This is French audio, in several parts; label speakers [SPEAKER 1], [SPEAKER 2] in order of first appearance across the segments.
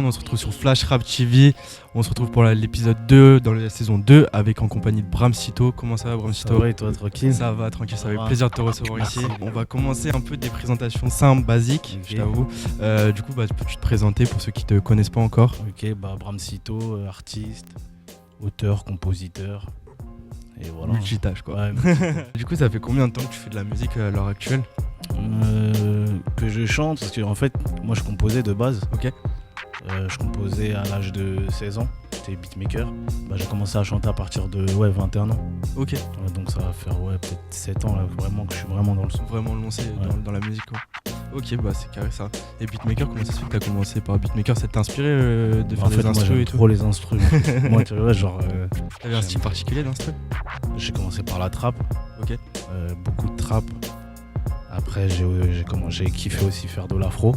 [SPEAKER 1] on se retrouve sur Flash Rap TV. On se retrouve pour l'épisode 2 dans la saison 2 avec en compagnie de Bramsito. Comment ça va Bramsito?
[SPEAKER 2] Ça va et toi, tranquille?
[SPEAKER 1] Ça va, tranquille, ça fait plaisir de te recevoir ici. On va commencer un peu des présentations simples, basiques, je t'avoue. Du coup, peux-tu te présenter pour ceux qui te connaissent pas encore?
[SPEAKER 2] Ok, Bramsito, artiste, auteur, compositeur. Et voilà.
[SPEAKER 1] Multitâche quoi.
[SPEAKER 2] Ouais,
[SPEAKER 1] du coup, ça fait combien de temps que tu fais de la musique à l'heure actuelle?
[SPEAKER 2] Que je chante, parce que en fait, moi je composais de base.
[SPEAKER 1] Ok.
[SPEAKER 2] Je composais à l'âge de 16 ans, j'étais beatmaker. J'ai commencé à chanter à partir de 21 ans.
[SPEAKER 1] Ok.
[SPEAKER 2] Donc ça va faire peut-être 7 ans là, vraiment, que je suis vraiment dans le son.
[SPEAKER 1] Vraiment lancé dans la musique quoi. Ok, c'est carré ça. Et beatmaker, comment ça se fait que t'as commencé par beatmaker? Ça t'a inspiré de faire des instrus et tout?
[SPEAKER 2] Trop les instrus. Moi, tu vois, genre.
[SPEAKER 1] T'avais un style particulier d'instru?
[SPEAKER 2] J'ai commencé par la trap.
[SPEAKER 1] Ok.
[SPEAKER 2] Beaucoup de trap. Après, j'ai kiffé aussi faire de l'afro.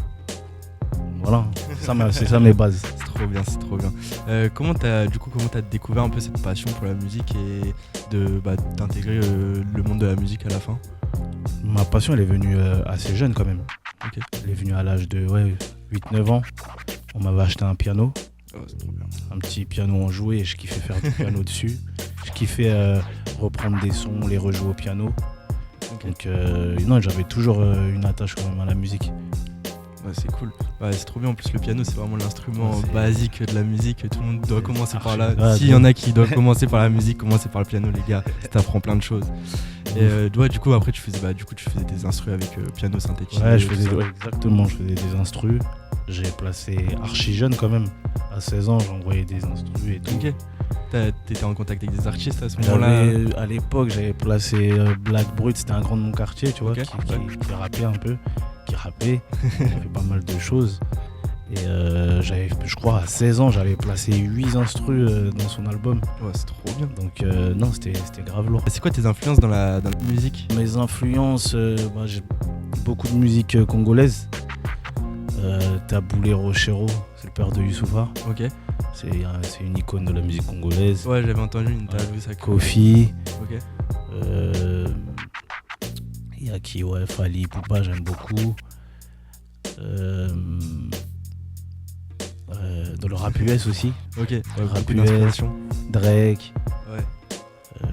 [SPEAKER 2] Voilà, c'est ça mes bases.
[SPEAKER 1] C'est trop bien. Comment t'as découvert un peu cette passion pour la musique et d'intégrer le monde de la musique à la fin?
[SPEAKER 2] Ma passion, elle est venue assez jeune quand même.
[SPEAKER 1] Okay.
[SPEAKER 2] Elle est venue à l'âge de 8-9 ans. On m'avait acheté un piano.
[SPEAKER 1] Oh, c'est trop bien.
[SPEAKER 2] Un petit piano en jouet et je kiffais faire du piano dessus. Je kiffais reprendre des sons, les rejouer au piano. Okay. Donc j'avais toujours une attache quand même à la musique.
[SPEAKER 1] Ouais, c'est cool. Ouais, c'est trop bien. En plus, le piano, c'est vraiment l'instrument basique de la musique. Tout le monde doit commencer par là. S'il y en a qui doivent commencer par la musique, commencez par le piano, les gars. Ça t'apprend plein de choses. Et du coup, après, tu faisais des instrus avec piano synthétique.
[SPEAKER 2] Ouais, exactement. Je faisais des instrus. J'ai placé archi jeune quand même. À 16 ans, j'envoyais des instrus et tout.
[SPEAKER 1] Ok. T'étais en contact avec des artistes à ce moment-là?
[SPEAKER 2] À l'époque, j'avais placé Black Brut. C'était un grand de mon quartier, tu vois, qui rappait un peu. Qui rappait, il fait pas mal de choses. Et je crois à 16 ans, j'avais placé 8 instrus dans son album.
[SPEAKER 1] Ouais, c'est trop bien.
[SPEAKER 2] Donc non, c'était grave lourd.
[SPEAKER 1] C'est quoi tes influences dans la musique?
[SPEAKER 2] Mes influences, j'ai beaucoup de musique congolaise. Taboulé Rochero, c'est le père de Youssoupha.
[SPEAKER 1] Ok.
[SPEAKER 2] C'est une icône de la musique congolaise.
[SPEAKER 1] Ouais, j'avais entendu une interview ça.
[SPEAKER 2] Kofi.
[SPEAKER 1] Ok.
[SPEAKER 2] Il y a qui, Fally Ipupa, j'aime beaucoup. Dans le rap US aussi.
[SPEAKER 1] Ok,
[SPEAKER 2] rap US, Drake,
[SPEAKER 1] ouais.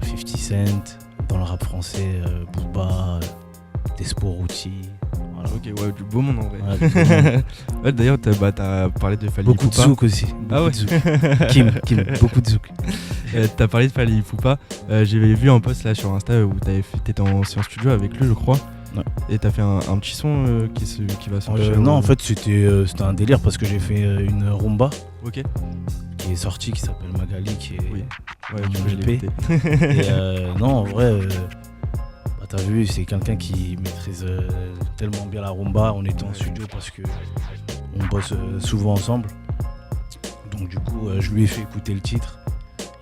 [SPEAKER 2] 50 Cent. Dans le rap français, Booba, Desporuti. Voilà.
[SPEAKER 1] Ok, du beau monde en vrai. Ouais, d'ailleurs, t'as parlé de Fally Ipupa.
[SPEAKER 2] Beaucoup de zouk aussi. Kim, beaucoup de zouk.
[SPEAKER 1] T'as parlé de Fally Ipupa. J'avais vu un post là sur Insta où t'étais en studio avec lui, je crois.
[SPEAKER 2] Ouais.
[SPEAKER 1] Et t'as fait un petit son qui va sortir.
[SPEAKER 2] Non, en fait, c'était un délire parce que j'ai fait une rumba.
[SPEAKER 1] Ok.
[SPEAKER 2] Qui est sortie, qui s'appelle Magali, qui est
[SPEAKER 1] du
[SPEAKER 2] EP. Et non, en vrai, t'as vu, c'est quelqu'un qui maîtrise tellement bien la rumba. On était en studio parce que on bosse souvent ensemble. Donc du coup, je lui ai fait écouter le titre.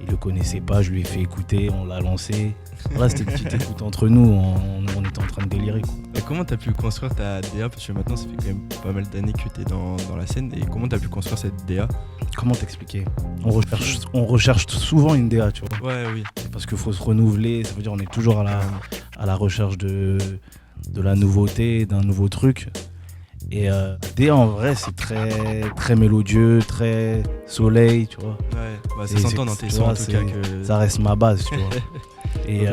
[SPEAKER 2] Il le connaissait pas, je lui ai fait écouter, on l'a lancé. Voilà, c'était une petite écoute entre nous, on était en train de délirer quoi.
[SPEAKER 1] Et comment t'as pu construire ta DA? Parce que maintenant ça fait quand même pas mal d'années que t'es dans la scène. Et comment t'as pu construire cette DA?
[SPEAKER 2] Comment t'expliquer? On recherche souvent une DA, tu vois.
[SPEAKER 1] Ouais, oui.
[SPEAKER 2] Parce qu'il faut se renouveler, ça veut dire on est toujours à la recherche de la nouveauté, d'un nouveau truc. Et DA en vrai c'est très, très mélodieux, très soleil, tu vois.
[SPEAKER 1] Ouais, ça s'entend dans tes sons en tout cas que...
[SPEAKER 2] Ça reste ma base, tu vois. Et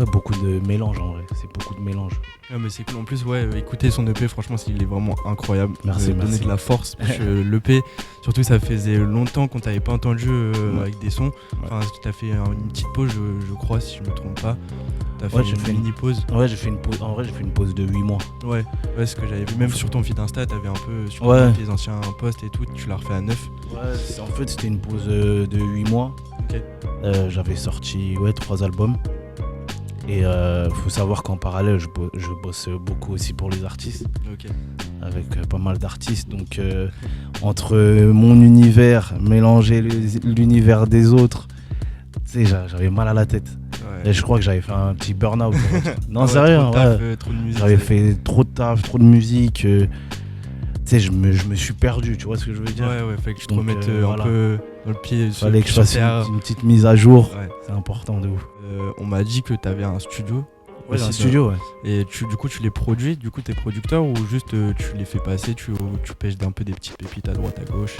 [SPEAKER 2] beaucoup de mélange en vrai, c'est beaucoup de mélange.
[SPEAKER 1] Ouais, mais c'est cool. En plus, écoutez son EP, franchement, il est vraiment incroyable.
[SPEAKER 2] Merci.
[SPEAKER 1] Donner de la force. Parce que l'EP, surtout, ça faisait longtemps qu'on t'avait pas entendu avec des sons. Enfin, t'as fait une petite pause, je crois, si je me trompe pas. T'as fait une mini pause.
[SPEAKER 2] Ouais, j'ai fait une pause. En vrai, j'ai fait une pause de 8 mois.
[SPEAKER 1] Ouais, c'est ce que j'avais vu. Même sur ton feed Insta, t'avais un peu sur tes anciens posts et tout, tu l'as refait à 9.
[SPEAKER 2] Ouais, en fait, c'était une pause de 8 mois.
[SPEAKER 1] Ok.
[SPEAKER 2] J'avais sorti 3 albums. Et faut savoir qu'en parallèle, je bosse beaucoup aussi pour les artistes.
[SPEAKER 1] Ok.
[SPEAKER 2] Avec pas mal d'artistes. Donc, entre mon univers, mélanger l'univers des autres, tu sais, j'avais mal à la tête. Ouais. Et je crois que j'avais fait un petit burn-out. Non, sérieux,
[SPEAKER 1] trop de musique.
[SPEAKER 2] J'avais fait trop de taf, trop de musique. Tu sais, je me suis perdu, tu vois ce que je veux dire?
[SPEAKER 1] Ouais, fallait que tu te remettes un peu dans le pied.
[SPEAKER 2] Fallait que je fasse une petite mise à jour. Ouais. C'est important de ouf.
[SPEAKER 1] On m'a dit que t'avais un studio
[SPEAKER 2] Ouais, dans le studio, ouais.
[SPEAKER 1] Et du coup, tu les produis, du coup, t'es producteur ou juste tu les fais passer, tu pêches d'un peu des petites pépites à droite, à gauche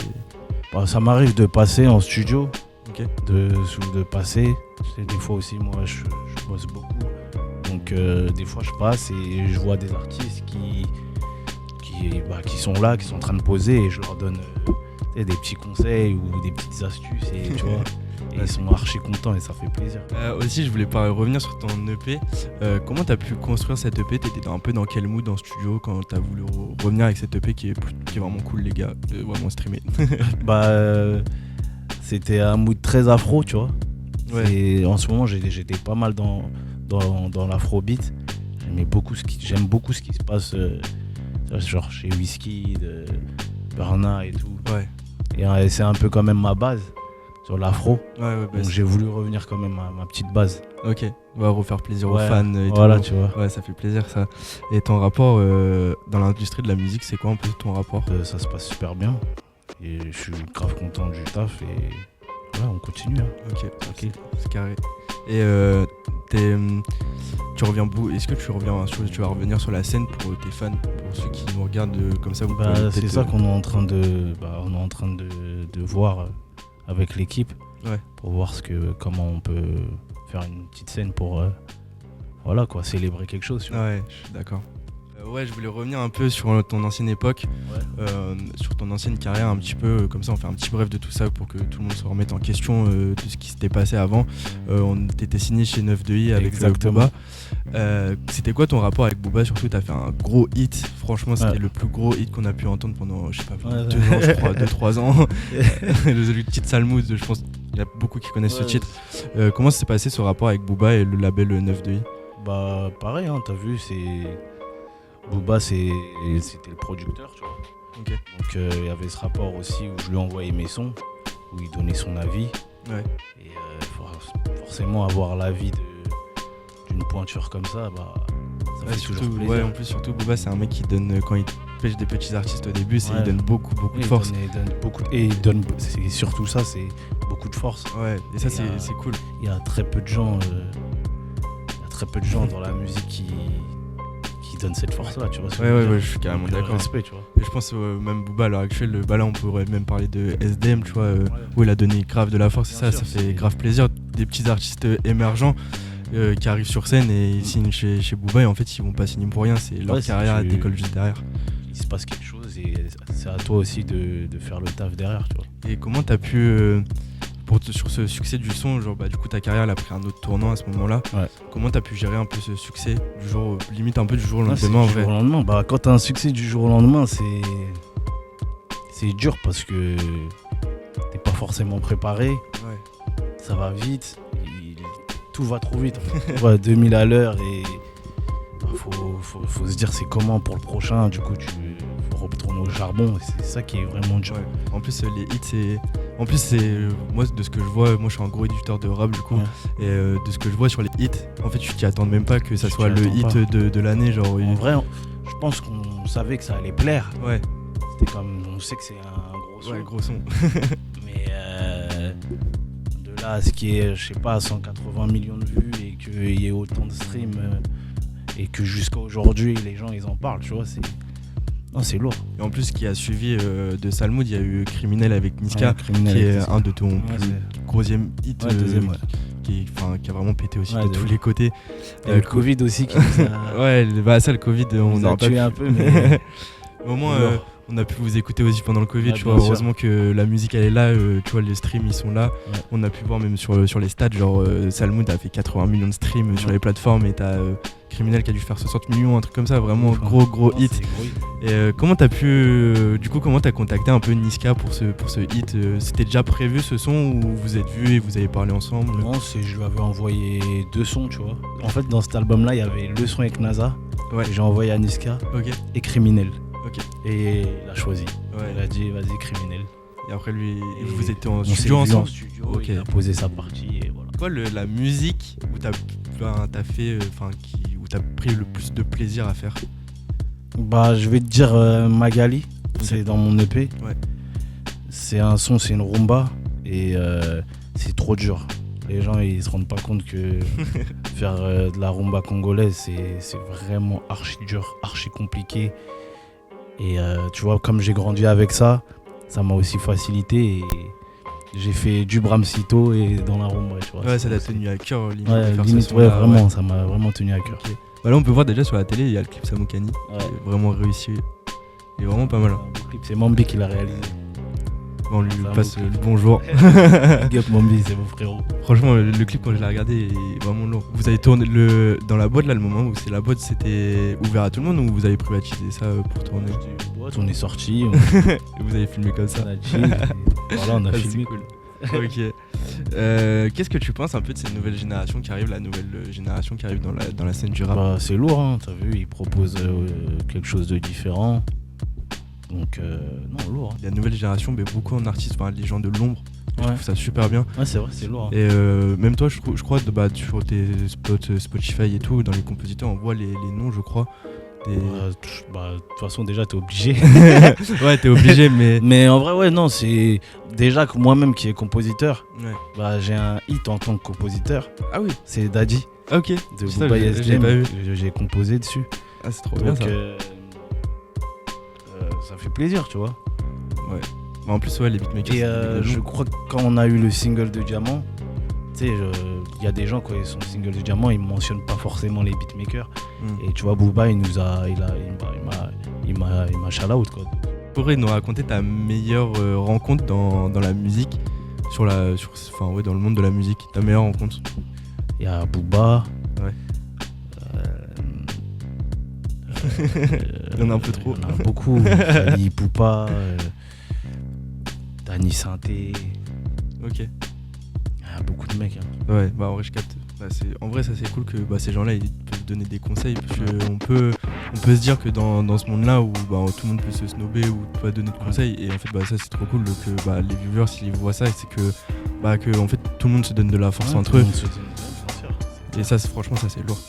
[SPEAKER 2] Bah, ça m'arrive de passer en studio,
[SPEAKER 1] Ok.
[SPEAKER 2] de passer. Des fois aussi, moi, je bosse beaucoup. Donc, des fois, je passe et je vois des artistes qui sont là, qui sont en train de poser et je leur donne des petits conseils ou des petites astuces et tu vois. Et ils sont archi contents et ça fait plaisir.
[SPEAKER 1] Aussi, je voulais revenir sur ton EP. Comment t'as pu construire cette EP? T'étais un peu dans quel mood en studio quand t'as voulu revenir avec cette EP qui est vraiment cool, les gars, vraiment streamé?
[SPEAKER 2] C'était un mood très afro, tu vois.
[SPEAKER 1] Ouais.
[SPEAKER 2] Et en ce moment, j'étais pas mal dans l'afrobeat. J'aime beaucoup ce qui se passe genre chez Wizkid, Burna et tout.
[SPEAKER 1] Ouais.
[SPEAKER 2] Et c'est un peu quand même ma base sur l'afro.
[SPEAKER 1] Ouais,
[SPEAKER 2] donc j'ai voulu revenir quand même à ma petite base.
[SPEAKER 1] Ok, on va refaire plaisir aux fans et
[SPEAKER 2] voilà,
[SPEAKER 1] tout.
[SPEAKER 2] Tu vois.
[SPEAKER 1] Ouais, ça fait plaisir ça. Et ton rapport dans l'industrie de la musique, c'est quoi un peu ton rapport?
[SPEAKER 2] Ça se passe super bien. Et je suis grave content du taf et voilà, on continue. Hein.
[SPEAKER 1] Ok, c'est carré. Et tu reviens est-ce que tu vas revenir sur la scène pour tes fans, pour ceux qui nous regardent comme ça?
[SPEAKER 2] C'est ça qu'on est en train de voir avec l'équipe, pour voir comment on peut faire une petite scène pour voilà quoi, célébrer quelque chose. Tu vois.
[SPEAKER 1] Ouais, je suis d'accord. Je voulais revenir un peu sur ton ancienne époque, sur ton ancienne carrière un petit peu, comme ça on fait un petit bref de tout ça pour que tout le monde se remette en question de ce qui s'était passé avant. T'étais signé chez 9-2i avec Booba. C'était quoi ton rapport avec Booba? Surtout t'as fait un gros hit, franchement c'était le plus gros hit qu'on a pu entendre pendant, je sais pas, 2 ans je crois, 2-3 ans. Le titre Salmoud, je pense qu'il y a beaucoup qui connaissent ce titre. Comment s'est passé ce rapport avec Booba et le label 9-2i?
[SPEAKER 2] Bah pareil, hein, t'as vu, Booba c'était le producteur, tu vois.
[SPEAKER 1] Okay.
[SPEAKER 2] Donc il y avait ce rapport aussi où je lui envoyais mes sons, où il donnait son avis.
[SPEAKER 1] Ouais.
[SPEAKER 2] Et forcément avoir l'avis d'une pointure comme ça, ça fait toujours plaisir.
[SPEAKER 1] Ouais, en plus surtout Booba c'est un mec qui donne, quand il pêche des petits artistes au début, il donne beaucoup de force.
[SPEAKER 2] C'est surtout ça, c'est beaucoup de force.
[SPEAKER 1] Ouais, et ça c'est cool.
[SPEAKER 2] Il y a très peu de gens dans la musique qui donne cette force là, tu vois.
[SPEAKER 1] Ouais, je suis carrément d'accord.
[SPEAKER 2] Respect, tu vois.
[SPEAKER 1] Et je pense même Booba à l'heure actuelle, là on pourrait même parler de SDM, tu vois, où il a donné grave de la force, et ça fait grave plaisir. Des petits artistes émergents qui arrivent sur scène et ils signent chez Booba, et en fait ils vont pas signer pour rien, c'est leur carrière décolle juste derrière.
[SPEAKER 2] Il se passe quelque chose et c'est à toi aussi de faire le taf derrière, tu vois.
[SPEAKER 1] Et comment t'as pu sur ce succès du son, genre du coup ta carrière elle a pris un autre tournant à ce moment-là. Comment t'as pu gérer un peu ce succès du jour, limite un peu du jour au lendemain en vrai?
[SPEAKER 2] Du jour au lendemain, quand t'as un succès du jour au lendemain, c'est dur parce que t'es pas forcément préparé. Ça va vite, tout va trop vite. 2000 à l'heure et faut se dire c'est comment pour le prochain. Du coup tu retourner au charbon, c'est ça qui est vraiment dur.
[SPEAKER 1] En plus les hits moi de ce que je vois, moi je suis un gros éditeur de rap du coup, et de ce que je vois sur les hits, en fait tu t'y attends même pas que ça soit le hit de l'année, genre.
[SPEAKER 2] En vrai, je pense qu'on savait que ça allait plaire. C'était comme, on sait que c'est un gros son.
[SPEAKER 1] Gros son.
[SPEAKER 2] Mais de là à ce qui est, je sais pas, 180 millions de vues et qu'il y ait autant de streams et que jusqu'à aujourd'hui les gens ils en parlent, tu vois, c'est lourd.
[SPEAKER 1] Et en plus, ce qui a suivi de Salmoud, il y a eu Criminel avec Niska, qui est un de ton plus gros hit, qui a vraiment pété aussi de tous les côtés.
[SPEAKER 2] Le Covid aussi qui nous a...
[SPEAKER 1] le Covid, on a
[SPEAKER 2] tué un peu, mais
[SPEAKER 1] au moins on a pu vous écouter aussi pendant le Covid, tu vois. Heureusement que la musique elle est là, tu vois, les streams ils sont là. On a pu voir même sur les stats, genre Salmoud a fait 80 millions de streams sur les plateformes, et t'as Criminel qui a dû faire 60 millions, un truc comme ça, vraiment gros hit. Et comment t'as pu, du coup, comment t'as contacté un peu Niska pour ce hit? C'était déjà prévu ce son, ou vous êtes vus et vous avez parlé ensemble?
[SPEAKER 2] Non, je lui avais envoyé 2 sons, tu vois. En fait, dans cet album là, il y avait le son avec NASA, que j'ai envoyé à Niska, et Criminel. Et il a choisi. Il a dit vas-y, Criminel.
[SPEAKER 1] Et après vous étiez en studio ensemble?
[SPEAKER 2] Il a posé sa partie et voilà.
[SPEAKER 1] Quoi la musique où t'as fait, où t'as pris le plus de plaisir à faire?
[SPEAKER 2] Je vais te dire Magali, c'est dans mon EP. C'est une rumba et c'est trop dur. Les gens ils se rendent pas compte que faire de la rumba congolaise, c'est vraiment archi dur, archi compliqué. Et tu vois, comme j'ai grandi avec ça, ça m'a aussi facilité. Et j'ai fait du Bramsito et dans la rumba, tu vois.
[SPEAKER 1] Ouais, ça t'a tenu à cœur, limite.
[SPEAKER 2] Vraiment, ça m'a vraiment tenu à cœur.
[SPEAKER 1] Okay. Bah là, on peut voir déjà sur la télé, il y a le clip Samokani, qui est vraiment réussi. Il est vraiment pas mal.
[SPEAKER 2] C'est Mambi qui l'a réalisé.
[SPEAKER 1] On lui passe le bonjour.
[SPEAKER 2] Big up Mambi, c'est mon frérot.
[SPEAKER 1] Franchement, le clip, quand je l'ai regardé, est vraiment lourd. Vous avez tourné dans la boîte, là, le moment où la boîte c'était ouvert à tout le monde, ou vous avez privatisé ça pour tourner?
[SPEAKER 2] On est sorti.
[SPEAKER 1] Et vous avez filmé comme ça.
[SPEAKER 2] On a chill. Voilà, on a filmé.
[SPEAKER 1] Cool. Ok. Qu'est-ce que tu penses un peu de cette nouvelle génération qui arrive, la nouvelle génération qui arrive dans la scène du rap?
[SPEAKER 2] Bah, c'est lourd, hein, t'as vu, ils proposent quelque chose de différent. Donc, non, lourd. Hein.
[SPEAKER 1] La nouvelle génération, mais beaucoup en artistes, les gens de l'ombre. Je trouve ça super bien.
[SPEAKER 2] Ouais, c'est vrai, c'est lourd. Hein.
[SPEAKER 1] Et même toi, je crois, sur tes spots Spotify et tout, dans les compositeurs, on voit les noms, je crois.
[SPEAKER 2] De toute façon, déjà, t'es obligé.
[SPEAKER 1] Ouais, t'es obligé, mais.
[SPEAKER 2] Mais en vrai, ouais, non, c'est. Déjà que moi-même qui est compositeur, j'ai un hit en tant que compositeur.
[SPEAKER 1] Ah oui.
[SPEAKER 2] C'est Daddy.
[SPEAKER 1] Ok.
[SPEAKER 2] De Booba SDM. J'ai composé dessus.
[SPEAKER 1] Ah, c'est trop bien ça.
[SPEAKER 2] Ça fait plaisir, tu vois.
[SPEAKER 1] Ouais. En plus, ouais, les beatmakers.
[SPEAKER 2] Et je crois que quand on a eu le single de Diamant, tu sais, il y a des gens, quand ils sont single de Diamant, ils mentionnent pas forcément les beatmakers. Et tu vois, Booba, il m'a shout out, quoi.
[SPEAKER 1] Tu pourrais nous raconter ta meilleure rencontre dans la musique, dans le monde de la musique, ta meilleure rencontre?
[SPEAKER 2] Il y a Booba.
[SPEAKER 1] Ouais. Il y en a un peu trop.
[SPEAKER 2] Il y en a beaucoup. Fali Poupa, Dani Santé.
[SPEAKER 1] Ok.
[SPEAKER 2] Il y a beaucoup de mecs. Hein.
[SPEAKER 1] Ouais, en vrai, je capte. En vrai, ça c'est cool que ces gens-là ils peuvent donner des conseils. Parce qu'on peut se dire que dans ce monde-là où tout le monde peut se snober ou pas donner de conseils. Et en fait, ça c'est trop cool que les viewers, s'ils voient ça, c'est que en fait, tout le monde se donne de la force entre eux. Et ça, franchement, ça c'est lourd.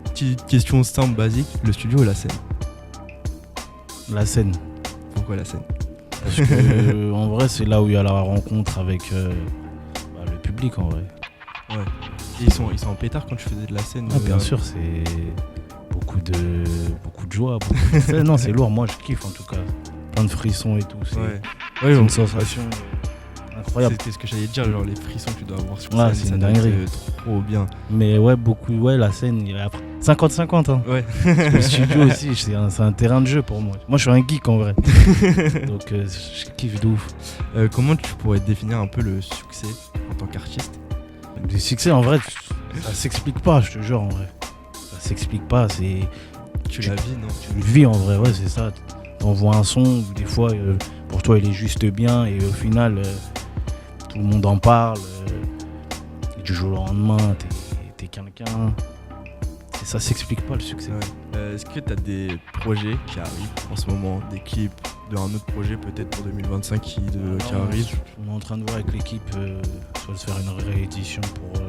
[SPEAKER 1] Petite question simple, basique, le studio ou la scène?
[SPEAKER 2] La scène.
[SPEAKER 1] Pourquoi la scène?
[SPEAKER 2] Parce que en vrai, c'est là où il y a la rencontre avec le public, en vrai.
[SPEAKER 1] Ouais. Et ils sont en pétard quand tu faisais de la scène?
[SPEAKER 2] Bien sûr, c'est beaucoup de joie. Non, c'est lourd, moi je kiffe en tout cas. Plein de frissons et tout. C'est une sensation incroyable.
[SPEAKER 1] C'était ce que j'allais te dire, genre les frissons que tu dois avoir sur scène,
[SPEAKER 2] c'est une dinguerie.
[SPEAKER 1] Trop bien.
[SPEAKER 2] Mais la scène, il y a 50-50. Hein.
[SPEAKER 1] Ouais.
[SPEAKER 2] Le studio aussi, c'est un terrain de jeu pour moi. Moi je suis un geek en vrai. Donc je kiffe de ouf.
[SPEAKER 1] Comment tu pourrais définir un peu le succès en tant qu'artiste?
[SPEAKER 2] Le succès en vrai, ça s'explique pas, je te jure en vrai. Ça s'explique pas, c'est.
[SPEAKER 1] Tu la vis, non?
[SPEAKER 2] Tu le vis en vrai, ouais, c'est ça. T'envoies un son où des fois, pour toi, il est juste bien et au final, tout le monde en parle. Et du jour au lendemain, t'es quelqu'un. Et ça s'explique pas le succès.
[SPEAKER 1] Ouais. Est-ce que t'as des projets qui arrivent en ce moment, des clips d'un autre projet peut-être pour 2025 qui arrive?
[SPEAKER 2] On est en train de voir avec l'équipe soit de faire une réédition pour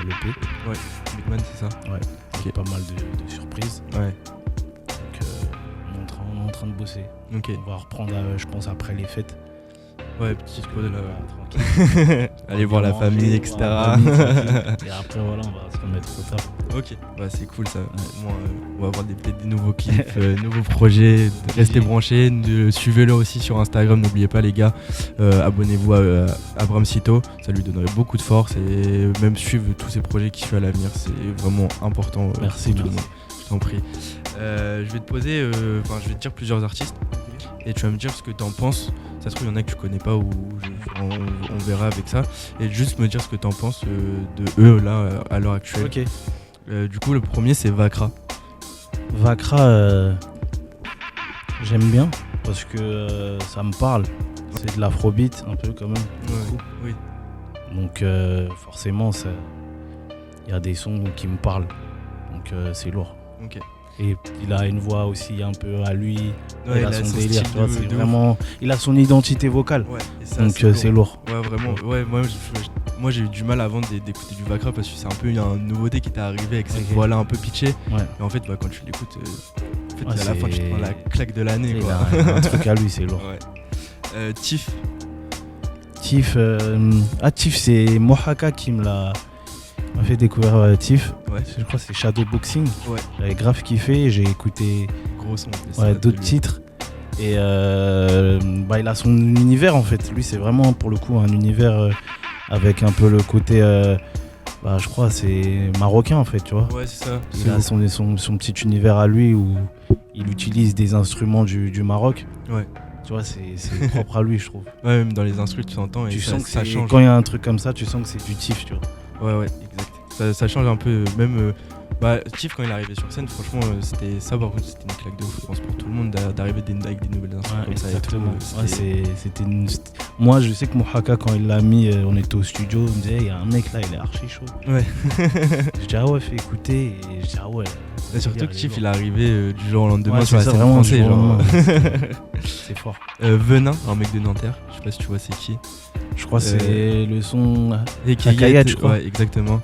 [SPEAKER 2] l'EP.
[SPEAKER 1] Ouais, Bigman, c'est ça?
[SPEAKER 2] Ouais, okay. Pas mal de surprises.
[SPEAKER 1] Ouais.
[SPEAKER 2] Donc on est en train de bosser.
[SPEAKER 1] Okay.
[SPEAKER 2] On va reprendre, je pense, après les fêtes.
[SPEAKER 1] Ouais, petite pause là. Tranquille. Aller voir la famille, etc.
[SPEAKER 2] Et après, voilà, on va se remettre au taf.
[SPEAKER 1] Ok, c'est cool ça. Ouais. On va avoir peut-être des nouveaux clips, nouveaux projets. Restez branchés, suivez-le aussi sur Instagram, n'oubliez pas les gars. Abonnez-vous à Bramsito, ça lui donnerait beaucoup de force. Et même suivre tous ces projets qui suivent à l'avenir, c'est vraiment important.
[SPEAKER 2] Merci tout le monde.
[SPEAKER 1] Je t'en prie. Je vais te dire plusieurs artistes. Et tu vas me dire ce que t'en penses. Ça se trouve, il y en a que tu connais pas ou on verra avec ça. Et juste me dire ce que t'en penses de eux là à l'heure actuelle.
[SPEAKER 2] Ok.
[SPEAKER 1] Du coup, le premier c'est Vakra.
[SPEAKER 2] Vakra, j'aime bien parce que ça me parle. C'est de l'afrobeat un peu quand même.
[SPEAKER 1] Ouais, oui.
[SPEAKER 2] Donc forcément, il y a des sons qui me parlent. Donc c'est lourd.
[SPEAKER 1] Ok.
[SPEAKER 2] Et il a une voix aussi un peu à lui,
[SPEAKER 1] il a
[SPEAKER 2] son délire, c'est vraiment, il a son identité vocale, donc c'est lourd.
[SPEAKER 1] Ouais, vraiment, ouais, moi j'ai eu du mal avant d'écouter du Vakra parce que c'est un peu une nouveauté qui était arrivée avec cette voix là un peu pitchée.
[SPEAKER 2] Ouais.
[SPEAKER 1] Et en fait, quand tu l'écoutes, à la fin tu te prends la claque de l'année.
[SPEAKER 2] Il a un truc à lui, c'est lourd.
[SPEAKER 1] Ouais. Tiff,
[SPEAKER 2] c'est Mohaka qui me l'a m'a fait découvrir Tiff.
[SPEAKER 1] Ouais.
[SPEAKER 2] Je crois que c'est Shadowboxing.
[SPEAKER 1] Ouais.
[SPEAKER 2] J'avais grave kiffé, j'ai écouté
[SPEAKER 1] Gros son. En plus,
[SPEAKER 2] d'autres titres. Et il a son univers en fait. Lui, c'est vraiment pour le coup un univers avec un peu le côté, je crois, c'est marocain en fait, tu vois.
[SPEAKER 1] Ouais, c'est ça.
[SPEAKER 2] Il a son petit univers à lui où il utilise des instruments du Maroc.
[SPEAKER 1] Ouais.
[SPEAKER 2] Tu vois, c'est propre à lui, je trouve.
[SPEAKER 1] Ouais, même dans les instrus, tu t'entends et
[SPEAKER 2] Tu
[SPEAKER 1] ça,
[SPEAKER 2] sens que
[SPEAKER 1] ça change.
[SPEAKER 2] quand il y a un truc comme ça, tu sens que c'est du Tiff, tu vois.
[SPEAKER 1] Ouais, exact. Ça change un peu, même. Tiff, quand il est arrivé sur scène, franchement, c'était ça, par contre, c'était une claque de ouf, je pense, pour tout le monde d'arriver avec des nouvelles instruments comme
[SPEAKER 2] exactement.
[SPEAKER 1] ça. Et tout,
[SPEAKER 2] Moi, je sais que Mohaka, quand il l'a mis, on était au studio, il me disait, il y a un mec là, il est archi chaud.
[SPEAKER 1] Ouais.
[SPEAKER 2] Je dis, ah ouais, fais écouter. Et je dis, ah ouais.
[SPEAKER 1] Et surtout que Tiff, il est arrivé du jour au lendemain
[SPEAKER 2] Ouais,
[SPEAKER 1] sur la
[SPEAKER 2] c'est
[SPEAKER 1] scène
[SPEAKER 2] ça, vraiment,
[SPEAKER 1] française.
[SPEAKER 2] du jour au
[SPEAKER 1] Genre.
[SPEAKER 2] lendemain. C'est fort.
[SPEAKER 1] Venin, un mec de Nanterre, je sais pas si tu vois c'est qui.
[SPEAKER 2] Je crois que c'est le son.
[SPEAKER 1] Et
[SPEAKER 2] Kayette, je crois.
[SPEAKER 1] Ouais, exactement.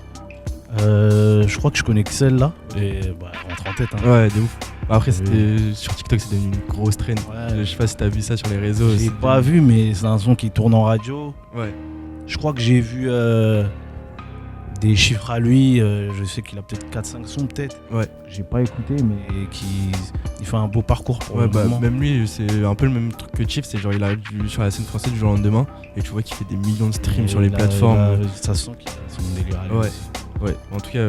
[SPEAKER 2] Je crois que je connais que celle-là. Et elle rentre en tête. Hein.
[SPEAKER 1] Ouais, de ouf. Après, c'était sur TikTok, c'était devenu une grosse traîne.
[SPEAKER 2] Ouais.
[SPEAKER 1] Je sais pas si t'as vu ça sur les réseaux.
[SPEAKER 2] J'ai pas vu, mais c'est un son qui tourne en radio.
[SPEAKER 1] Ouais.
[SPEAKER 2] Je crois que j'ai vu des chiffres à lui. Je sais qu'il a peut-être 4-5 sons, peut-être.
[SPEAKER 1] Ouais.
[SPEAKER 2] J'ai pas écouté, mais il fait un beau parcours pour le moment.
[SPEAKER 1] Même lui, c'est un peu le même truc que Chief. C'est genre, il arrive sur la scène française du jour au lendemain. Et tu vois qu'il fait des millions de streams sur les plateformes.
[SPEAKER 2] Ça sent qu'il a son délire à lui.
[SPEAKER 1] Ouais. Ouais, en tout cas,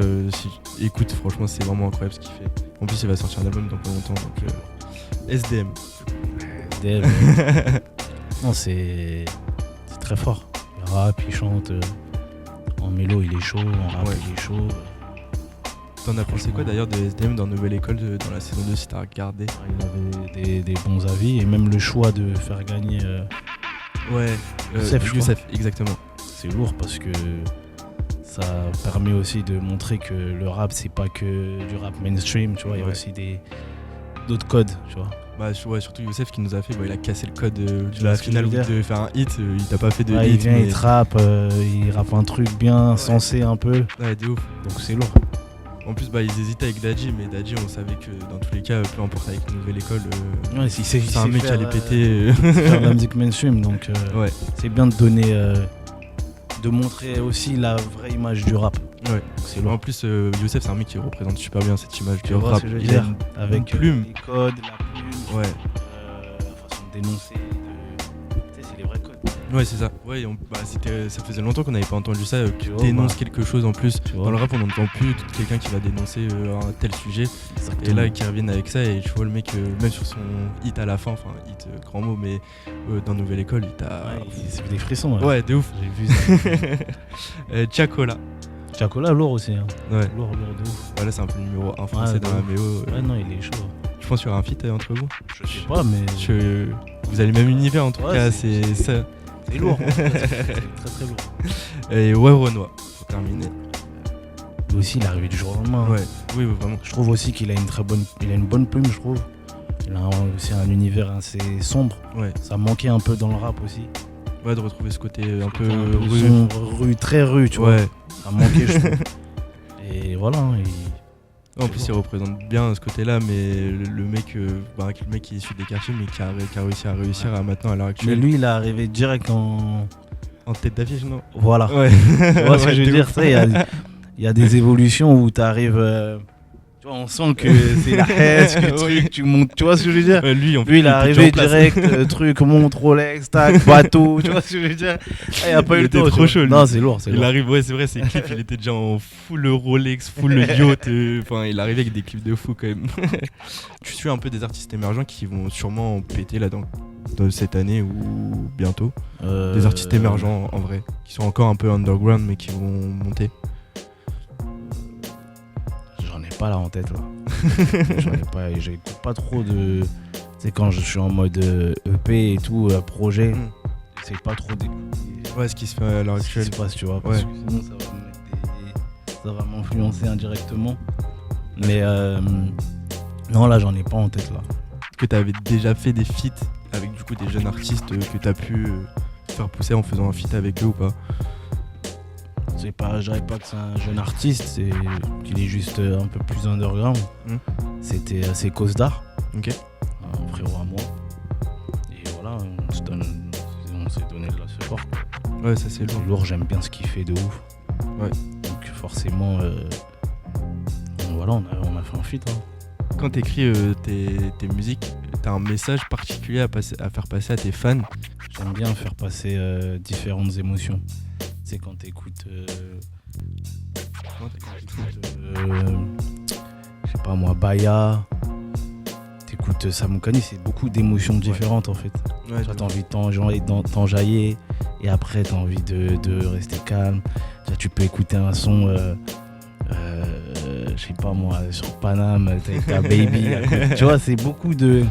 [SPEAKER 1] écoute, franchement, c'est vraiment incroyable ce qu'il fait. En plus, il va sortir un album dans pas longtemps, donc SDM.
[SPEAKER 2] Non, c'est très fort. Il rappe, il chante. En mélo, il est chaud. En rap, il est chaud.
[SPEAKER 1] T'en as pensé quoi d'ailleurs de SDM dans Nouvelle École dans la saison 2 si t'as regardé?
[SPEAKER 2] Il avait des bons avis et même le choix de faire gagner
[SPEAKER 1] Youssef, exactement.
[SPEAKER 2] C'est lourd parce que ça permet aussi de montrer que le rap c'est pas que du rap mainstream, tu vois, il y a aussi d'autres codes, tu vois.
[SPEAKER 1] Ouais, surtout Youssef qui nous a fait, il a cassé le code de la finale où il devait faire un hit, il t'a pas fait de hit.
[SPEAKER 2] Il vient, il rappe un truc bien sensé un peu.
[SPEAKER 1] Ouais, de ouf.
[SPEAKER 2] Donc c'est lourd.
[SPEAKER 1] En plus, ils hésitaient avec Dadji, mais Dadji, on savait que dans tous les cas, peu importe avec une Nouvelle École, c'est un mec qui allait péter.
[SPEAKER 2] Faire de la musique mainstream, donc c'est bien de montrer aussi la vraie image du rap.
[SPEAKER 1] Ouais.
[SPEAKER 2] C'est lourd.
[SPEAKER 1] En plus, Youssef, c'est un mec qui représente super bien cette image du
[SPEAKER 2] rap.
[SPEAKER 1] Il a
[SPEAKER 2] avec
[SPEAKER 1] plume.
[SPEAKER 2] Les codes, la plume,
[SPEAKER 1] ouais.
[SPEAKER 2] La façon de dénoncer. C'est les vrais codes.
[SPEAKER 1] Ouais, c'est ça. Ouais, ça faisait longtemps qu'on n'avait pas entendu ça. Tu dénonces quelque chose en plus. Dans le rap, on n'entend plus quelqu'un qui va dénoncer un tel sujet. Exactement. Et là, qui reviennent avec ça. Et tu vois le mec, même sur son hit à la fin, enfin, hit, grand mot, mais dans Nouvelle École, il t'a.
[SPEAKER 2] Il s'est fait des frissons.
[SPEAKER 1] Ouais, de ouf.
[SPEAKER 2] J'ai vu ça.
[SPEAKER 1] Tchakola,
[SPEAKER 2] lourd aussi. Hein.
[SPEAKER 1] Ouais.
[SPEAKER 2] Lourd de ouf.
[SPEAKER 1] Là, c'est un peu le numéro 1 français dans la méo.
[SPEAKER 2] Ouais, non, il est chaud.
[SPEAKER 1] Je pense qu'il y aura un feat entre vous.
[SPEAKER 2] Je sais pas, mais.
[SPEAKER 1] Vous avez le même univers en tout cas, c'est ça.
[SPEAKER 2] C'est lourd, c'est très lourd.
[SPEAKER 1] Et Renoir, pour terminer.
[SPEAKER 2] Lui aussi, il est arrivé du jour au lendemain.
[SPEAKER 1] Ouais, oui, vraiment.
[SPEAKER 2] Je trouve aussi qu'il a une bonne plume, je trouve. Il a aussi un univers assez sombre.
[SPEAKER 1] Ouais. Ça
[SPEAKER 2] manquait un peu dans le rap aussi.
[SPEAKER 1] Ouais, de retrouver ce côté un peu
[SPEAKER 2] rue, très rue, tu vois. Ça manquait, je trouve. Et voilà.
[SPEAKER 1] En plus, il représente bien ce côté-là, mais le mec qui est issu des quartiers, mais qui a réussi à maintenant à l'heure actuelle.
[SPEAKER 2] Mais lui, il est arrivé direct en
[SPEAKER 1] tête d'affiche, non?
[SPEAKER 2] Voilà.
[SPEAKER 1] Ouais.
[SPEAKER 2] Tu vois ce que je veux dire? Il y a des évolutions où tu arrives. Tu vois, on sent que c'est la haine, que truc, tu montes. Tu vois ce que je veux dire?
[SPEAKER 1] Lui,
[SPEAKER 2] il est arrivé direct, truc, montre Rolex, tac, bateau. Tu vois ce que je veux dire? Il a pas eu le temps.
[SPEAKER 1] Trop chaud.
[SPEAKER 2] Non, c'est lourd.
[SPEAKER 1] Il arrive, ouais, c'est vrai, ses clips, il était déjà en full Rolex, full yacht. Enfin, il arrivait avec des clips de fou quand même. Tu suis un peu des artistes émergents qui vont sûrement péter là dans cette année ou bientôt. Des artistes émergents en vrai, qui sont encore un peu underground mais qui vont monter.
[SPEAKER 2] J'en ai pas là en tête là. J'en ai pas, j'écoute pas trop de. Tu sais, quand je suis en mode EP et tout, projet, j'essaie pas trop d'écouter.
[SPEAKER 1] Ouais, ce qui se fait à l'heure actuelle.
[SPEAKER 2] Ce qui se passe, tu vois, parce que sinon ça va m'influencer indirectement. Mais non, là j'en ai pas en tête là.
[SPEAKER 1] Que t'avais déjà fait des feats avec du coup des jeunes artistes que t'as pu faire pousser en faisant un feat avec eux ou pas?
[SPEAKER 2] Je dirais pas que c'est un jeune artiste, c'est qu'il est juste un peu plus underground. C'est Cosdar,
[SPEAKER 1] ok,
[SPEAKER 2] un frérot à moi. Et voilà, on s'est donné de la support.
[SPEAKER 1] Ouais, ça c'est lourd.
[SPEAKER 2] C'est lourd, j'aime bien ce qu'il fait de ouf.
[SPEAKER 1] Ouais.
[SPEAKER 2] Donc forcément, voilà, on a fait un feat. Hein.
[SPEAKER 1] Quand tu écris tes musiques, tu as un message particulier à faire passer à tes fans?
[SPEAKER 2] J'aime bien faire passer différentes émotions. Tu sais, quand tu écoutes, je sais pas moi, Baya, t'écoutes Samoukani, c'est beaucoup d'émotions différentes en fait.
[SPEAKER 1] Ouais,
[SPEAKER 2] tu as envie de t'enjailler et après tu as envie de rester calme. Tu peux écouter un son, je sais pas moi, sur Paname, avec ta baby. Tu vois, c'est beaucoup de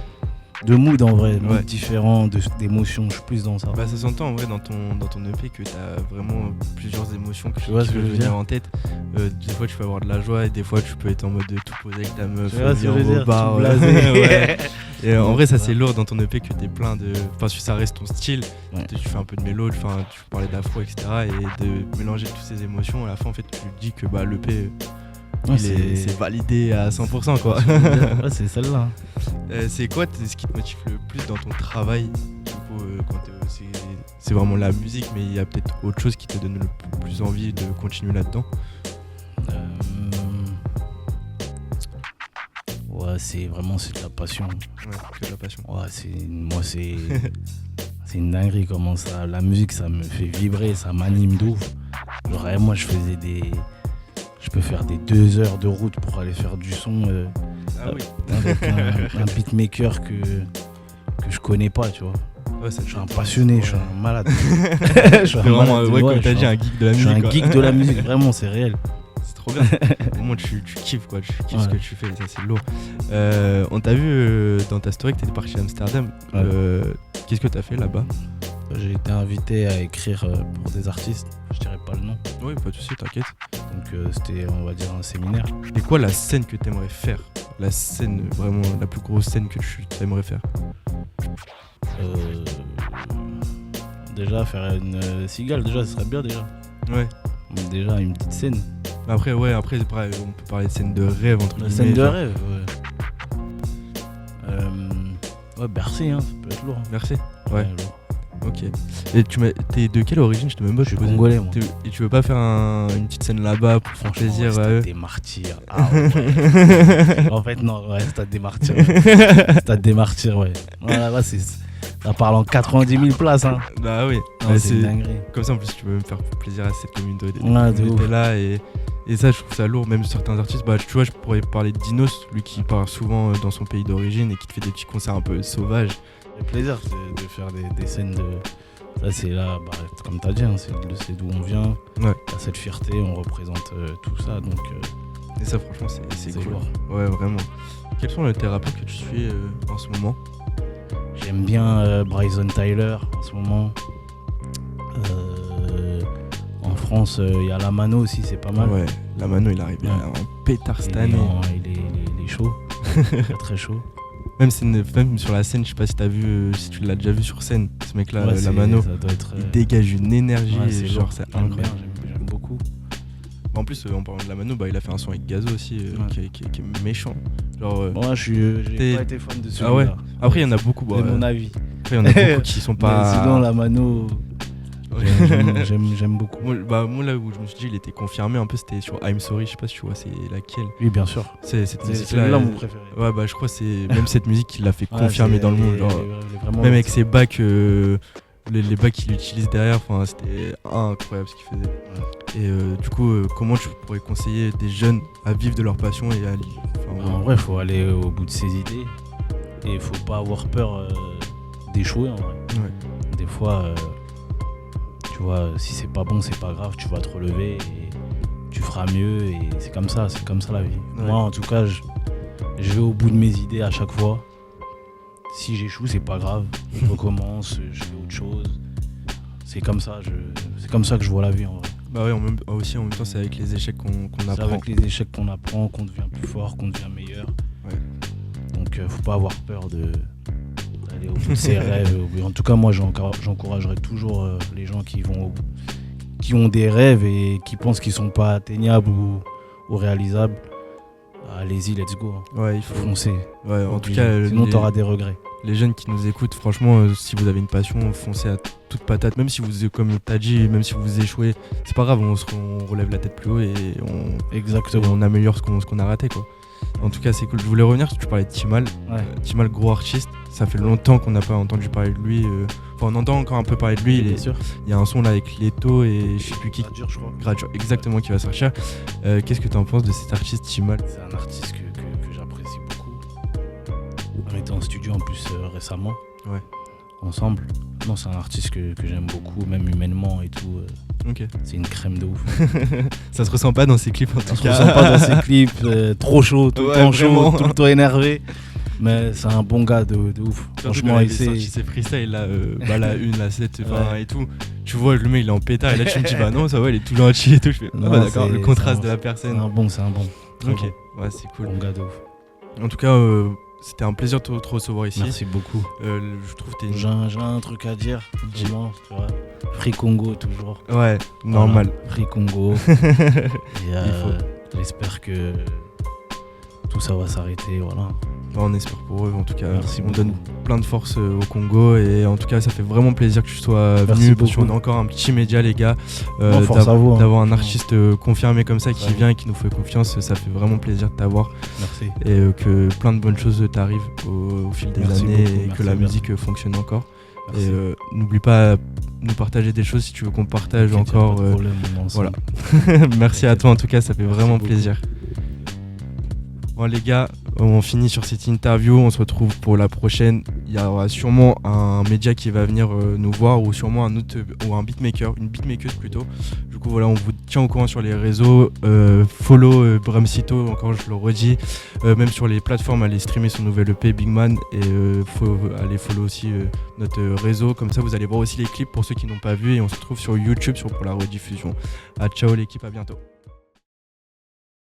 [SPEAKER 2] moods en vrai, moods différents, d'émotions, je suis plus dans ça.
[SPEAKER 1] Bah ça s'entend en vrai dans ton EP que t'as vraiment plusieurs émotions qui peuvent venir en tête. Des fois tu peux avoir de la joie et des fois tu peux être en mode de tout poser avec ta meuf,
[SPEAKER 2] au
[SPEAKER 1] bar. Ouais. Et en vrai ça c'est lourd dans ton EP que t'es plein de... Enfin ça reste ton style, tu fais un peu de mélode, tu parlais d'afro etc. Et de mélanger toutes ces émotions à la fin en fait tu dis que bah l'EP... c'est validé à 100% quoi.
[SPEAKER 2] Ouais, c'est celle-là.
[SPEAKER 1] C'est quoi ce qui te motive le plus dans ton travail du coup, quand c'est vraiment la musique, mais il y a peut-être autre chose qui te donne le plus envie de continuer là-dedans?
[SPEAKER 2] Ouais, c'est de la passion.
[SPEAKER 1] Ouais, que de la passion.
[SPEAKER 2] Ouais, c'est une dinguerie comment ça. La musique, ça me fait vibrer, ça m'anime d'ouf. Genre, moi, je peux faire des 2 heures de route pour aller faire du son avec un beatmaker que je connais pas, tu vois.
[SPEAKER 1] Ouais,
[SPEAKER 2] je suis un passionné, je suis un malade.
[SPEAKER 1] Je suis vraiment, comme t'as dit, un geek de la musique.
[SPEAKER 2] Je suis un geek de la musique, vraiment, c'est réel.
[SPEAKER 1] C'est trop bien. Au moins, tu kiffes, quoi. Tu kiffes ce que tu fais, ça, c'est lourd. On t'a vu dans ta story que t'étais parti à Amsterdam. Qu'est-ce que t'as fait là-bas?
[SPEAKER 2] J'ai été invité à écrire pour des artistes, je dirais pas le nom.
[SPEAKER 1] Oui, pas de soucis, t'inquiète.
[SPEAKER 2] Donc c'était, on va dire, un séminaire.
[SPEAKER 1] Et quoi la scène que t'aimerais faire? La scène, vraiment, la plus grosse scène que tu t'aimerais faire?
[SPEAKER 2] Déjà, faire une cigale, déjà, ce serait bien, déjà.
[SPEAKER 1] Ouais.
[SPEAKER 2] Déjà, une petite scène.
[SPEAKER 1] Après, on peut parler de scène de rêve, entre guillemets.
[SPEAKER 2] Scène de rêve, ouais. Bercy, hein, ça peut être lourd.
[SPEAKER 1] Bercy? Ouais. Lourd. Ok. Et t'es de quelle origine? Je te même pas.
[SPEAKER 2] Je suis congolais, moi.
[SPEAKER 1] Et tu veux pas faire une petite scène là-bas pour faire plaisir à eux?
[SPEAKER 2] Stade des Martyrs. Ah ouais. En fait, non, ouais, Stade des Martyrs. Stade des Martyrs, ouais. Voilà, là, ça parle en 90 000 places, hein.
[SPEAKER 1] Bah oui.
[SPEAKER 2] Non, c'est une dinguerie.
[SPEAKER 1] Comme ça, en plus, tu veux me faire plaisir à cette communauté.
[SPEAKER 2] Ouais,
[SPEAKER 1] là et ça, je trouve ça lourd. Même certains artistes, bah tu vois, je pourrais parler de Dinos, lui qui part souvent dans son pays d'origine et qui te fait des petits concerts un peu sauvages.
[SPEAKER 2] C'est plaisir de faire des scènes de... Ça c'est là, comme t'as dit, hein, c'est d'où on vient.
[SPEAKER 1] Ouais.
[SPEAKER 2] T'as cette fierté, on représente tout ça, donc...
[SPEAKER 1] Et ça franchement c'est cool.
[SPEAKER 2] Lourd.
[SPEAKER 1] Ouais, vraiment. Quels sont les rappeurs que tu suis en ce moment?
[SPEAKER 2] J'aime bien Bryson Tyler en ce moment. En France, il y a Lamano aussi, c'est pas mal.
[SPEAKER 1] Ouais, Lamano il arrive en pétard cette année.
[SPEAKER 2] Il est chaud, très très chaud.
[SPEAKER 1] Même sur la scène, je sais pas si t'as vu, si tu l'as déjà vu sur scène, ce mec-là, Lamano, il dégage une énergie,
[SPEAKER 2] c'est incroyable. J'aime beaucoup.
[SPEAKER 1] En plus, en parlant de Lamano, il a fait un son avec Gazo aussi, qui est méchant. Genre,
[SPEAKER 2] moi, j'ai pas été fan de celui-là.
[SPEAKER 1] Ah ouais. Après, il y en a beaucoup.
[SPEAKER 2] C'est mon avis.
[SPEAKER 1] Après, il y en a beaucoup qui sont pas.
[SPEAKER 2] Mais sinon, Lamano, j'aime beaucoup.
[SPEAKER 1] Moi, là où je me suis dit, il était confirmé un peu, c'était sur I'm Sorry. Je sais pas si tu vois, c'est laquelle.
[SPEAKER 2] Oui, bien sûr.
[SPEAKER 1] C'est
[SPEAKER 2] là mon préféré.
[SPEAKER 1] Ouais, je crois que c'est même cette musique qui l'a fait confirmer dans le monde. Genre, même avec ses bacs. Les bacs qu'il utilise derrière, c'était incroyable ce qu'il faisait. Et du coup, comment tu pourrais conseiller des jeunes à vivre de leur passion et à
[SPEAKER 2] En vrai, il faut aller au bout de ses idées et il faut pas avoir peur d'échouer en vrai.
[SPEAKER 1] Ouais.
[SPEAKER 2] Des fois, tu vois, si c'est pas bon, c'est pas grave, tu vas te relever et tu feras mieux et c'est comme ça la vie. Ouais. Moi, en tout cas, je vais au bout de mes idées à chaque fois. Si j'échoue, c'est pas grave, je recommence, je fais autre chose. C'est comme ça que je vois la vie en vrai.
[SPEAKER 1] Bah ouais, en même temps, c'est avec les échecs qu'on apprend.
[SPEAKER 2] C'est avec les échecs qu'on apprend, qu'on devient plus fort, qu'on devient meilleur.
[SPEAKER 1] Ouais.
[SPEAKER 2] Donc faut pas avoir peur d'aller au bout de ses rêves. En tout cas, moi, j'encouragerais toujours les gens qui ont des rêves et qui pensent qu'ils sont pas atteignables ou réalisables. Allez-y, let's go.
[SPEAKER 1] Ouais, il faut
[SPEAKER 2] foncer.
[SPEAKER 1] Ouais, en tout cas,
[SPEAKER 2] sinon t'auras des regrets.
[SPEAKER 1] les jeunes qui nous écoutent, franchement, si vous avez une passion, foncez à toute patate. Même si vous, comme t'as dit, même si vous échouez, c'est pas grave, on relève la tête plus haut et on améliore ce qu'on a raté, quoi. En tout cas, c'est cool. Je voulais revenir parce que tu parlais de Timal.
[SPEAKER 2] Ouais.
[SPEAKER 1] Timal, gros artiste. Ça fait longtemps qu'on n'a pas entendu parler de lui. Enfin, on entend encore un peu parler de lui.
[SPEAKER 2] Bien sûr.
[SPEAKER 1] Il y a un son là avec Leto et je sais plus qui.
[SPEAKER 2] Gradure, je crois.
[SPEAKER 1] Gradure, exactement, qui va sortir. Qu'est-ce que tu en penses de cet artiste Timal?
[SPEAKER 2] C'est un artiste que j'apprécie beaucoup. On était en studio en plus récemment.
[SPEAKER 1] Ouais.
[SPEAKER 2] Ensemble. Non, c'est un artiste que j'aime beaucoup, même humainement et tout.
[SPEAKER 1] Ok.
[SPEAKER 2] C'est une crème de ouf.
[SPEAKER 1] Ça se ressent pas dans ses clips en tout cas.
[SPEAKER 2] Ça se ressent pas dans ses clips. Trop chaud, tout le temps chaud, tout le temps énervé. Mais c'est un bon gars de ouf. Franchement, il sait.
[SPEAKER 1] Ses freestyles là, la 1, la 7, et tout. Tu vois, le mec il est en pétard et là tu me dis, bah non, ça va, il est tout gentil et tout. Je fais,
[SPEAKER 2] non,
[SPEAKER 1] bah d'accord, le contraste de la personne.
[SPEAKER 2] C'est un bon.
[SPEAKER 1] Ok, ouais, c'est cool.
[SPEAKER 2] Bon gars de ouf.
[SPEAKER 1] En tout cas, c'était un plaisir de te recevoir ici.
[SPEAKER 2] Merci beaucoup.
[SPEAKER 1] Je trouve que t'es
[SPEAKER 2] J'ai un truc à dire. Vraiment, tu vois. Free Congo toujours.
[SPEAKER 1] Ouais, normal.
[SPEAKER 2] Voilà. Free Congo. J'espère que tout ça va s'arrêter, voilà.
[SPEAKER 1] On espère pour eux, en tout cas.
[SPEAKER 2] Merci
[SPEAKER 1] on
[SPEAKER 2] beaucoup.
[SPEAKER 1] donne plein de force au Congo et en tout cas ça fait vraiment plaisir que tu sois
[SPEAKER 2] Merci
[SPEAKER 1] venu parce
[SPEAKER 2] beaucoup.
[SPEAKER 1] qu'on est encore un petit média les gars.
[SPEAKER 2] Force à vous, hein.
[SPEAKER 1] D'avoir un artiste confirmé comme ça qui
[SPEAKER 2] Ouais.
[SPEAKER 1] vient et qui nous fait confiance, ça fait vraiment plaisir de t'avoir.
[SPEAKER 2] Merci.
[SPEAKER 1] Et que plein de bonnes choses t'arrivent au fil des
[SPEAKER 2] Merci
[SPEAKER 1] années
[SPEAKER 2] beaucoup,
[SPEAKER 1] et
[SPEAKER 2] merci
[SPEAKER 1] que la
[SPEAKER 2] bien.
[SPEAKER 1] musique fonctionne encore.
[SPEAKER 2] Merci.
[SPEAKER 1] Et n'oublie pas nous partager des choses si tu veux qu'on partage
[SPEAKER 2] T'inquiète,
[SPEAKER 1] encore.
[SPEAKER 2] y a pas de problème, on est ensemble.
[SPEAKER 1] Voilà. Merci à toi en tout cas, ça fait
[SPEAKER 2] Merci
[SPEAKER 1] vraiment
[SPEAKER 2] beaucoup.
[SPEAKER 1] plaisir. Bon les gars, on finit sur cette interview, on se retrouve pour la prochaine. Il y aura sûrement un média qui va venir nous voir ou sûrement un autre ou un beatmaker, une beatmakeuse plutôt. Du coup voilà, on vous tient au courant sur les réseaux, follow Bramsito, encore je le redis, même sur les plateformes, allez streamer son nouvel EP Big Man et allez follow aussi notre réseau, comme ça vous allez voir aussi les clips pour ceux qui n'ont pas vu et on se retrouve sur YouTube pour la rediffusion. Ciao l'équipe, à bientôt.